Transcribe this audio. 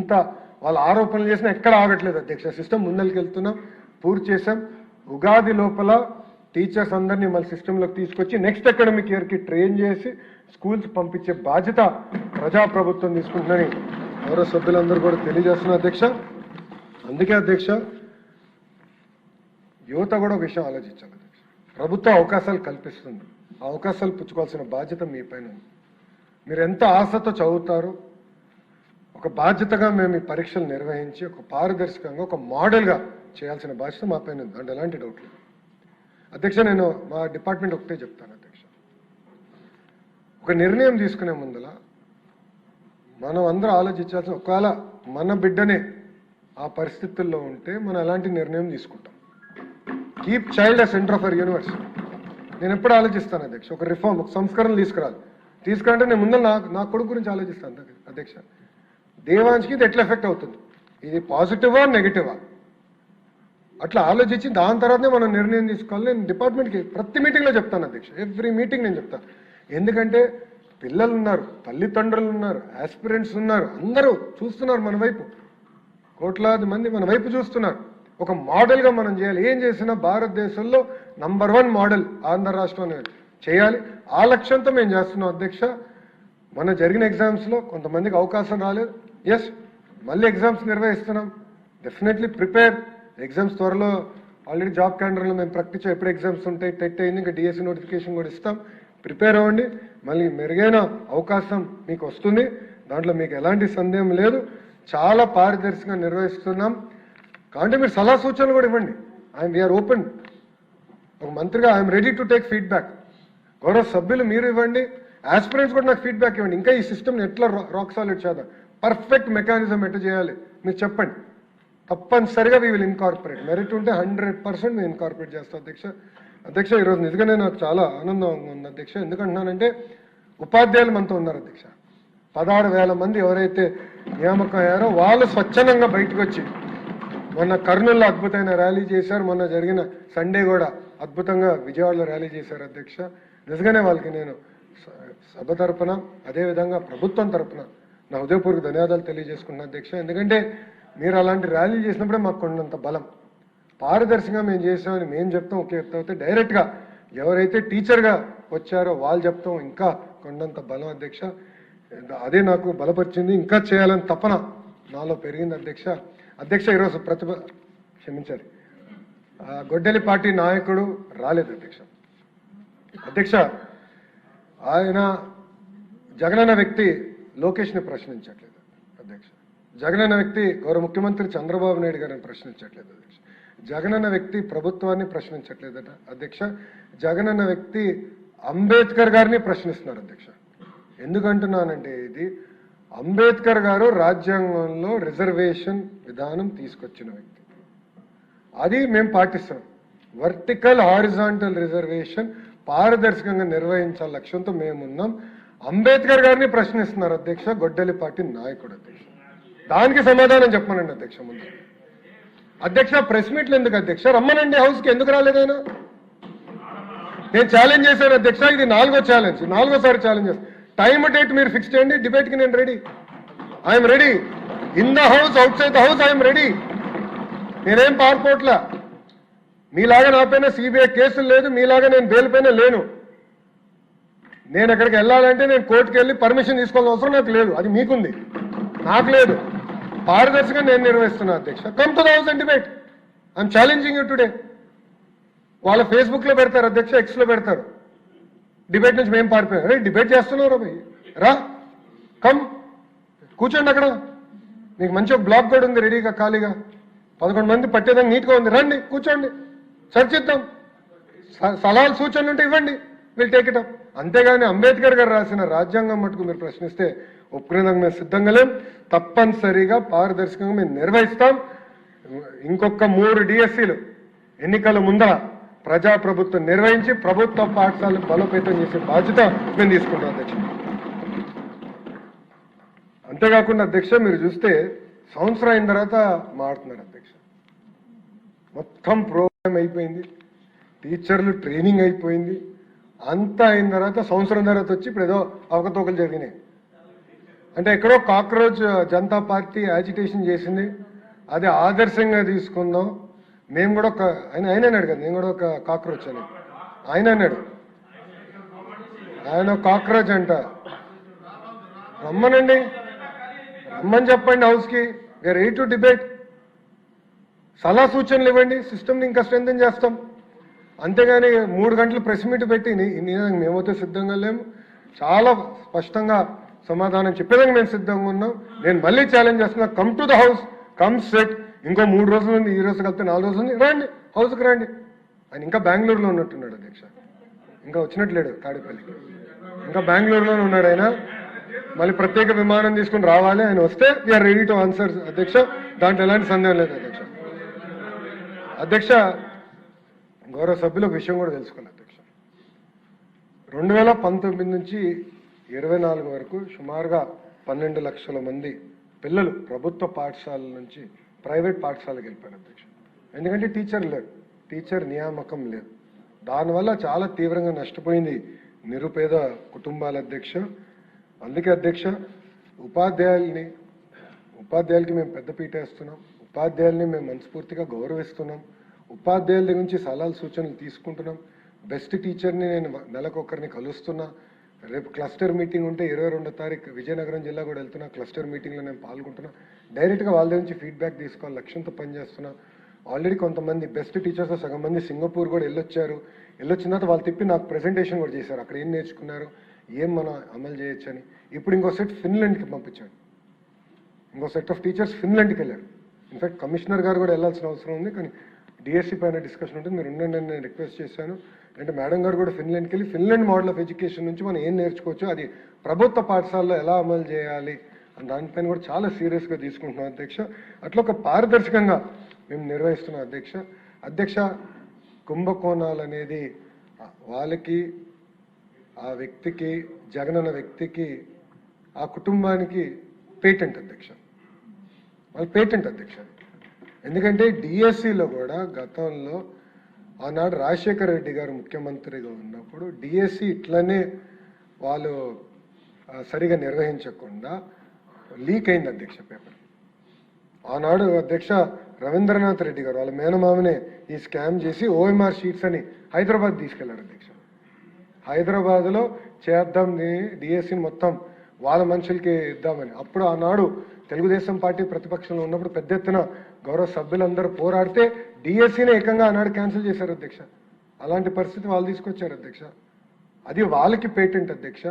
ఎంత వాళ్ళ ఆరోపణలు చేసినా ఎక్కడ ఆగట్లేదు అధ్యక్ష. సిస్టమ్ ముందరికి వెళ్తున్నాం, పూర్తి చేసాం. ఉగాది లోపల టీచర్స్ అందరినీ మళ్ళీ సిస్టంలోకి తీసుకొచ్చి నెక్స్ట్ అకాడమిక్ ఇయర్కి ట్రైన్ చేసి స్కూల్స్ పంపించే బాధ్యత ప్రజాప్రభుత్వం తీసుకుంటుందని గౌరవ సభ్యులందరూ కూడా తెలియజేస్తున్నారు అధ్యక్ష. అందుకే అధ్యక్ష యువత కూడా ఒక విషయం ఆలోచించాలి అధ్యక్ష. ప్రభుత్వం అవకాశాలు కల్పిస్తుంది, ఆ అవకాశాలు పుచ్చుకోవాల్సిన బాధ్యత మీ పైన ఉంది. మీరు ఎంత ఆశతో చదువుతారో ఒక బాధ్యతగా మేము ఈ పరీక్షలు నిర్వహించి ఒక పారదర్శకంగా ఒక మోడల్గా చేయాల్సిన బాధ్యత మా పైన ఉంది. అంటే ఎలాంటి డౌట్ లేదు అధ్యక్ష. నేను మా డిపార్ట్మెంట్ ఒకటే చెప్తాను అధ్యక్ష, ఒక నిర్ణయం తీసుకునే ముందల మనం అందరూ ఆలోచించాల్సిన, ఒకవేళ మన బిడ్డనే ఆ పరిస్థితుల్లో ఉంటే మనం ఎలాంటి నిర్ణయం తీసుకుంటాం. Keep child a centre of our universe. నేను ఎప్పుడు ఆలోచిస్తాను అధ్యక్ష, ఒక రిఫార్మ్, ఒక సంస్కరణ తీసుకురాలంటే నేను ముందర నా కొడుకు గురించి ఆలోచిస్తాను అధ్యక్ష. దేవాంశ్కి ఇది ఎట్లా ఎఫెక్ట్ అవుతుంది, ఇది పాజిటివా నెగిటివా, అట్లా ఆలోచించి దాని తర్వాతనే మనం నిర్ణయం తీసుకోవాలి. నేను డిపార్ట్మెంట్కి ప్రతి మీటింగ్లో చెప్తాను అధ్యక్ష, ఎవ్రీ మీటింగ్ నేను చెప్తాను. ఎందుకంటే పిల్లలు ఉన్నారు, తల్లిదండ్రులు ఉన్నారు, ఆస్పిరెంట్స్ ఉన్నారు, అందరూ చూస్తున్నారు మన వైపు, కోట్లాది మంది మన వైపు చూస్తున్నారు. ఒక మోడల్గా మనం చేయాలి. ఏం చేసినా భారతదేశంలో నంబర్ 1 మోడల్ ఆంధ్ర రాష్ట్రం చేయాలి. ఆ లక్ష్యంతో మేము చేస్తున్నాం అధ్యక్ష. మన జరిగిన ఎగ్జామ్స్లో కొంతమందికి అవకాశం రాలేదు. ఎస్, మళ్ళీ ఎగ్జామ్స్ నిర్వహిస్తున్నాం. Definitely prepare. ఎగ్జామ్స్ త్వరలో ఆల్రెడీ జాబ్ క్యాలెండర్లో మేము ప్రకటించాం ఎప్పుడు ఎగ్జామ్స్ ఉంటాయి. టెట్ అయింది, ఇంకా డిఎస్సి నోటిఫికేషన్ కూడా ఇస్తాం. ప్రిపేర్ అవ్వండి. మళ్ళీ మెరుగైన అవకాశం మీకు వస్తుంది, దాంట్లో మీకు ఎలాంటి సందేహం లేదు. చాలా పారదర్శకంగా నిర్వహిస్తున్నాం. కాబట్టి మీరు సలహా సూచనలు కూడా ఇవ్వండి. We're open. ఒక మంత్రిగా I'm ready to take feedback. గౌరవ సభ్యులు మీరు ఇవ్వండి, ఆస్పిరెంట్స్ కూడా నాకు ఫీడ్బ్యాక్ ఇవ్వండి. ఇంకా ఈ సిస్టమ్ని ఎట్లా రాక్ సాలిడ్ చేద్దాం, పర్ఫెక్ట్ మెకానిజం ఎట్లా చేయాలి మీరు చెప్పండి. తప్పనిసరిగా వీ విల్ ఇన్కార్పొరేట్. మెరిట్ ఉంటే 100% మేము ఇన్కార్పొరేట్ చేస్తాం అధ్యక్ష. ఈరోజు నిజంగానే నాకు చాలా ఆనందంగా ఉంది అధ్యక్ష. ఎందుకంటున్నానంటే ఉపాధ్యాయులు మనతో ఉన్నారు అధ్యక్ష. 16,000 మంది ఎవరైతే నియామకం అయ్యారో వాళ్ళు స్వచ్ఛందంగా బయటకు వచ్చి మొన్న కర్నూలులో అద్భుతమైన ర్యాలీ చేశారు. మొన్న జరిగిన సండే కూడా అద్భుతంగా విజయవాడలో ర్యాలీ చేశారు అధ్యక్ష. నిజంగానే వాళ్ళకి నేను సభ తరపున అదేవిధంగా ప్రభుత్వం తరపున నా హృదయపూర్వక ధన్యవాదాలు తెలియజేసుకున్నాను అధ్యక్ష. ఎందుకంటే మీరు అలాంటి ర్యాలీ చేసినప్పుడే మాకు కొండంత బలం. పారదర్శకంగా మేము చేసామని మేము చెప్తాం ఒకే చెప్తే డైరెక్ట్గా ఎవరైతే టీచర్గా వచ్చారో వాళ్ళు చెప్తాం ఇంకా కొండంత బలం అధ్యక్ష. అదే నాకు బలపరిచింది. ఇంకా చేయాలని తపన నాలో పెరిగింది అధ్యక్ష. ఈరోజు క్షమించాలి, గొడ్డలి పార్టీ నాయకుడు రాలేదు అధ్యక్ష. ఆయన జగనన్న వ్యక్తి లోకేష్ని ప్రశ్నించట్లేదు అధ్యక్ష. జగనన్న వ్యక్తి గౌరవ ముఖ్యమంత్రి చంద్రబాబు నాయుడు గారిని ప్రశ్నించట్లేదు అధ్యక్ష. జగనన్న వ్యక్తి ప్రభుత్వాన్ని ప్రశ్నించట్లేదట అధ్యక్ష. జగనన్న వ్యక్తి అంబేద్కర్ గారిని ప్రశ్నిస్తున్నారు అధ్యక్ష. ఎందుకంటున్నానంటే ఇది అంబేద్కర్ గారు రాజ్యాంగంలో రిజర్వేషన్ విధానం తీసుకొచ్చిన వ్యక్తి, అది మేము పాటిస్తున్నాం. వర్టికల్ హారిజాంటల్ రిజర్వేషన్ పారదర్శకంగా నిర్వహించాల లక్ష్యంతో మేమున్నాం. అంబేద్కర్ గారిని ప్రశ్నిస్తున్నారు అధ్యక్ష గొడ్డలి పార్టీ నాయకుడు అధ్యక్ష. దానికి సమాధానం చెప్పమనండి అధ్యక్ష. ముందు అధ్యక్ష ప్రెస్ మీట్లు ఎందుకు అధ్యక్ష? రమ్మనండి హౌస్కి. ఎందుకు రాలేదైనా? నేను ఛాలెంజ్ చేశాను అధ్యక్ష. ఇది 4వ ఛాలెంజ్, 4వసారి ఛాలెంజ్ చేస్తాను. టైం డేట్ మీరు ఫిక్స్ చేయండి, డిబేట్కి నేను ready. I'm ready. In the house, out side the house I'm ready. నేనేం పారిపోట్లా. మీలాగా నా పైన సిబిఐ కేసులు లేదు, మీలాగా నేను బెయిల్ పైన లేను. నేను ఎక్కడికి వెళ్ళాలంటే నేను కోర్టుకు వెళ్ళి పర్మిషన్ తీసుకోవాల్సిన అవసరం నాకు లేదు. అది మీకుంది, నాకు లేదు. పారదర్శకంగా నేను నిర్వహిస్తున్నా అధ్యక్ష. Come to the house and debate. I'm challenging you today. వాళ్ళ ఫేస్బుక్లో పెడతారు అధ్యక్ష, ఎక్స్లో పెడతారు. డిబేట్ నుంచి మేము పారిపోయాం. అరే డిబేట్ చేస్తున్నారు భయ్, రా కమ్ కూర్చోండి అక్కడ. మీకు మంచి ఒక బ్లాక్ కూడా ఉంది రెడీగా ఖాళీగా, 11 మంది పట్టేదానికి నీట్గా ఉంది. రండి కూర్చోండి, చర్చిద్దాం. సలహాలు సూచనలు ఉంటే ఇవ్వండి, విల్ టేక్ ఇట్ అప్. అంతేగాని అంబేద్కర్ గారు రాసిన రాజ్యాంగం మటుకు మీరు ప్రశ్నిస్తే ఒప్పుకునేదానికి మేము సిద్ధంగా లేం. తప్పనిసరిగా పారదర్శకంగా మేము నిర్వహిస్తాం. ఇంకొక 3 డిఎస్సీలు ఎన్నికల ముందర ప్రజాప్రభుత్వం నిర్వహించి ప్రభుత్వ పాఠశాలను బలోపేతం చేసే బాధ్యత మేము తీసుకుంటాం అధ్యక్ష. అంతేకాకుండా అధ్యక్ష మీరు చూస్తే సంవత్సరం అయిన తర్వాత మారుతున్నారు అధ్యక్ష. మొత్తం ప్రోగ్రామ్ అయిపోయింది, టీచర్లు ట్రైనింగ్ అయిపోయింది, అంతా అయిన తర్వాత సంవత్సరం తర్వాత వచ్చి ఇప్పుడు ఏదో అవకతవకలు జరిగినాయి. అంటే ఎక్కడో కాక్రోచ్ జనతా పార్టీ యాజిటేషన్ చేసింది, అది ఆదర్శంగా తీసుకుందాం. మేము కూడా ఒక ఆయన అన్నాడు కదా, నేను కూడా ఒక కాక్రోచ్ అని ఆయన అన్నాడు. ఆయన కాక్రోచ్ అంట. రమ్మనండి, రమ్మని చెప్పండి హౌస్కి. We're ready to debate. సలహా సూచనలు ఇవ్వండి, సిస్టమ్ని ఇంకా స్ట్రెంథెన్ చేస్తాం. అంతేగాని 3 గంటలు ప్రెస్ మీట్ పెట్టి మేమైతే సిద్ధంగా లేము, చాలా స్పష్టంగా సమాధానం చెప్పేదానికి మేము సిద్ధంగా ఉన్నాం. నేను మళ్ళీ ఛాలెంజ్ చేస్తున్నా, come to the house, come set. ఇంకో 3 రోజులు ఉంది, ఈ రోజు కలిపితే 4 రోజులు ఉంది, రండి హౌస్కి రండి. ఆయన ఇంకా బెంగళూరులో ఉన్నట్టున్నాడు అధ్యక్ష, ఇంకా వచ్చినట్లేడు తాడేపల్లికి, ఇంకా బెంగళూరులోనే ఉన్నాడు ఆయన. మళ్ళీ ప్రత్యేక విమానం తీసుకుని రావాలి, ఆయన వస్తే వీఆర్ రెడీ టు ఆన్సర్ అధ్యక్ష, దాంట్లో ఎలాంటి సందేహం లేదు అధ్యక్ష. అధ్యక్ష, గౌరవ సభ్యులకు విషయం కూడా తెలుసుకోవాలి అధ్యక్ష. 2019 నుంచి 24 వరకు సుమారుగా 12 లక్షల మంది పిల్లలు ప్రభుత్వ పాఠశాలల నుంచి ప్రైవేట్ పాఠశాలకు వెళ్ళిపోయారు అధ్యక్ష. ఎందుకంటే టీచర్ లేరు, టీచర్ నియామకం లేదు. దానివల్ల చాలా తీవ్రంగా నష్టపోయింది నిరుపేద కుటుంబాల అధ్యక్ష. అందుకే అధ్యక్ష, ఉపాధ్యాయులకి మేము పెద్దపీట వేస్తున్నాం, ఉపాధ్యాయుల్ని మేము మనస్ఫూర్తిగా గౌరవిస్తున్నాం, ఉపాధ్యాయుల దగ్గర నుంచి సలహాలు సూచనలు తీసుకుంటున్నాం. బెస్ట్ టీచర్ని నేను నెలకొకరిని కలుస్తున్నా. రేపు క్లస్టర్ మీటింగ్ ఉంటే 22వ తారీఖు విజయనగరం జిల్లా కూడా వెళ్తున్నా. క్లస్టర్ మీటింగ్లో నేను పాల్గొంటున్నా. డైరెక్ట్గా వాళ్ళ దగ్గర నుంచి ఫీడ్బ్యాక్ తీసుకోవాలి లక్ష్యంతో పనిచేస్తున్నా. ఆల్రెడీ కొంతమంది బెస్ట్ టీచర్స్ సగం మంది సింగపూర్ కూడా వెళ్ళొచ్చారు. వెళ్ళొచ్చిన తర్వాత వాళ్ళు తిప్పి నాకు ప్రెజెంటేషన్ కూడా చేశారు, అక్కడ ఏం నేర్చుకున్నారు, ఏం మనం అమలు చేయొచ్చు అని. ఇప్పుడు ఇంకో సెట్ ఫిన్లాండ్కి పంపించాడు, ఇంకో సెట్ ఆఫ్ టీచర్స్ ఫిన్లాండ్కి వెళ్ళారు. ఇన్ఫాక్ట్ కమిషనర్ గారు కూడా వెళ్ళాల్సిన అవసరం ఉంది, కానీ డిఎస్సి పైన డిస్కషన్ ఉంటుంది, మీరు ఉండండి నేను రిక్వెస్ట్ చేశాను. అంటే మేడం గారు కూడా ఫిన్లాండ్కి వెళ్ళి ఫిన్లాండ్ మోడల్ ఆఫ్ ఎడ్యుకేషన్ నుంచి మనం ఏం నేర్చుకోవచ్చు, అది ప్రభుత్వ పాఠశాలలో ఎలా అమలు చేయాలి అని దానిపైన కూడా చాలా సీరియస్గా తీసుకుంటున్నాం అధ్యక్ష. అట్లా ఒక పారదర్శకంగా మేము నిర్వహిస్తున్నాం అధ్యక్ష. అధ్యక్ష, కుంభకోణాలు అనేది వాళ్ళకి, ఆ వ్యక్తికి, జగనన్న వ్యక్తికి, ఆ కుటుంబానికి పేటెంట్ అధ్యక్ష, వాళ్ళ పేటెంట్ అధ్యక్ష. ఎందుకంటే డిఎస్సిలో కూడా గతంలో ఆనాడు రాజశేఖర రెడ్డి గారు ముఖ్యమంత్రిగా ఉన్నప్పుడు డిఎస్సి ఇట్లనే వాళ్ళు సరిగా నిర్వహించకుండా లీక్ అయింది అధ్యక్ష పేపర్. ఆనాడు అధ్యక్ష రవీంద్రనాథ్ రెడ్డి గారు వాళ్ళ మేనమామనే ఈ స్కామ్ చేసి ఓఎంఆర్ షీట్స్ అని హైదరాబాద్ తీసుకెళ్లారు అధ్యక్ష. హైదరాబాద్లో చేద్దాం డిఎస్సిని మొత్తం వాళ్ళ మనుషులకి ఇద్దామని. అప్పుడు ఆనాడు తెలుగుదేశం పార్టీ ప్రతిపక్షంలో ఉన్నప్పుడు పెద్ద ఎత్తున గౌరవ సభ్యులందరూ పోరాడితే డిఎస్సిని ఏకంగా ఆనాడు క్యాన్సిల్ చేశారు అధ్యక్ష. అలాంటి పరిస్థితి వాళ్ళు తీసుకొచ్చారు అధ్యక్ష. అది వాళ్ళకి పేటెంట్ అధ్యక్ష.